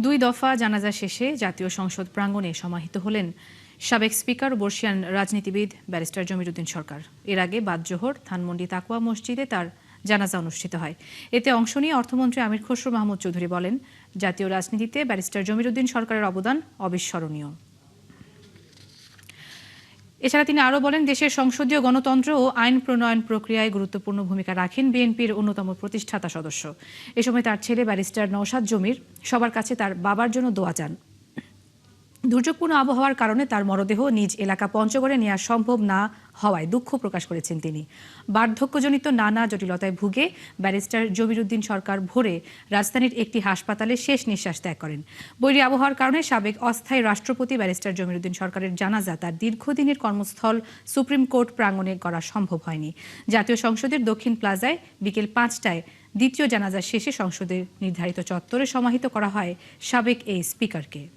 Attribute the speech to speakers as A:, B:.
A: দুই দফা জানাজা শেষে জাতীয় সংসদ প্রাঙ্গণে সমাহিত হলেন সাবেক স্পিকার ও বর্ষিয়ান রাজনীতিবিদ ব্যারিস্টার জমির উদ্দিন সরকার। এর আগে বাদ-জোহর ধানমন্ডি তাকওয়া মসজিদে তার জানাজা অনুষ্ঠিত হয়। এতে অংশ নিয়ে অর্থমন্ত্রী আমির খসরু মাহমুদ চৌধুরী বলেন, জাতীয় রাজনীতিতে ব্যারিস্টার জমির উদ্দিন সরকারের অবদান অবিস্মরণীয়। এছাড়া তিনি আরও বলেন, দেশের সংসদীয় গণতন্ত্র ও আইন প্রণয়ন প্রক্রিয়ায় গুরুত্বপূর্ণ ভূমিকা রাখেন বিএনপির অন্যতম প্রতিষ্ঠাতা সদস্য। এ সময় তার ছেলে ব্যারিস্টার নওশাদ জমির সবার কাছে তার বাবার জন্য দোয়া চান। দুর্যোগপূর্ণ আবহাওয়ার কারণে তার মরদেহ নিজ এলাকা পঞ্চগড়ে নেওয়া সম্ভব না হওয়ায় দুঃখ প্রকাশ করেছেন তিনি। বার্ধক্যজনিত নানা জটিলতায় ভুগে ব্যারিস্টার জমির উদ্দিন সরকার ভোরে রাজধানীর একটি হাসপাতালে শেষ নিঃশ্বাস ত্যাগ করেন। বৈরী আবহাওয়ার কারণে সাবেক অস্থায়ী রাষ্ট্রপতি ব্যারিস্টার জমির উদ্দিন সরকারের জানাজা তার দীর্ঘদিনের কর্মস্থল সুপ্রিম কোর্ট প্রাঙ্গণে করা সম্ভব হয়নি। জাতীয় সংসদের দক্ষিণ প্লাজায় বিকেল 5টায় দ্বিতীয় জানাজা শেষে সংসদের নির্ধারিত চত্বরে সমাহিত করা হয় সাবেক এই স্পিকারকে।